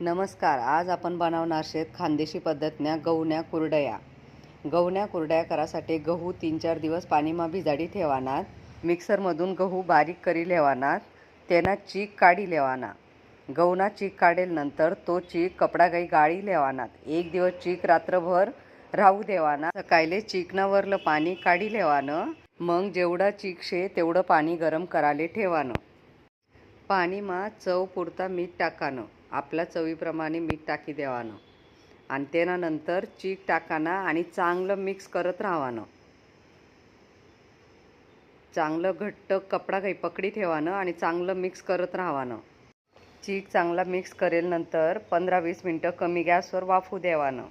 नमस्कार. आज आपण बनवणार शेत खानदेशी पद्धतन्या गहून्या कुरडया. गहून्या कुरडया करासाठी गहू 3-4 दिवस पाणीमा भिजाडी ठेवानात. मिक्सरमधून गहू बारीक करी लेवानात. तेना चीक काढी लेवाना. गहूना चीक काढेल नंतर तो चीक कपडा गाई गाळी लेवानात. 1 दिवस चीक रात्रभर राहू देवाना. सकाळले चीकनावरलं पाणी काढी लेवानं. मग जेवढा चीक शे तेवढं पाणी गरम कराले ठेवानं. पाणीमा चव पुरता मीठ टाकानं. आपल्या चवीप्रमाणे मीठ टाकी देवानं आणि त्यानंतर चीक टाकाना आणि चांगलं मिक्स करत राहावानं. चांगलं घट्ट कपडा काही पकडी ठेवानं आणि चांगलं मिक्स करत राहावानं. चीक चांगला मिक्स करेल नंतर 15-20 मिनटं कमी गॅसवर वाफू देवानं.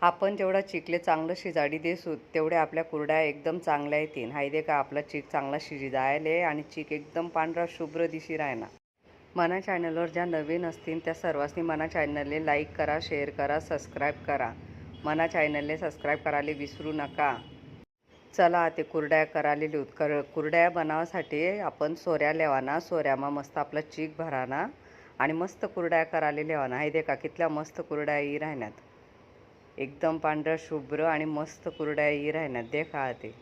आपण जेवढा चिकले चांगलं शिजाडी देसू तेवढे आपल्या कुरड्या एकदम चांगल्या येतील. हायदे का आपला चीक चांगला शिजायले आणि चीक एकदम पांढरा शुभ्र दिशी राहणार. मना चॅनलवर ज्या नवीन असतील त्या सर्वांनी मना चॅनलले लाईक करा, शेअर करा, सबस्क्राईब करा. मना चॅनलले सबस्क्राईब करायला विसरू नका. चला ते कुरड्या करायला लिहूत. कुरड्या बनावासाठी आपण सोऱ्या लेवाना. सोऱ्यामा मस्त आपला चीक भराना आणि मस्त कुरड्या करायला लेवाना. हायदे का कितल्या मस्त कुरड्या ही राहण्यात. एकदम पांढरा शुभ्र आणि मस्त कुरड्या ही राहण्यात. देखा ते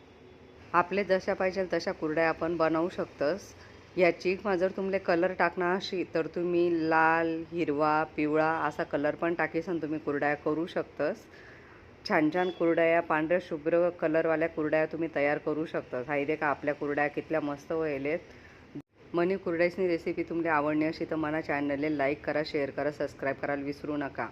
आपले जशा पाहिजे तशा कुरड्या आपण बनवू शकतस. या चीकमा जर तुमले कलर टाकणार अशी तर तुम्ही लाल, हिरवा, पिवळा असा कलर पण टाकीसन तुम्ही कुरड्या करू शकतस. छान छान कुरड्या, पांढऱ्या शुभ्र कलरवाल्या कुरड्या तुम्ही तयार करू शकता. हायदे का आपल्या कुरड्या कितल्या मस्त व्हायलेत. मनी कुरड्याची रेसिपी तुमले आवडली अशी तर मना चॅनलले लाईक करा, शेअर करा, सबस्क्राईब करायला विसरू नका.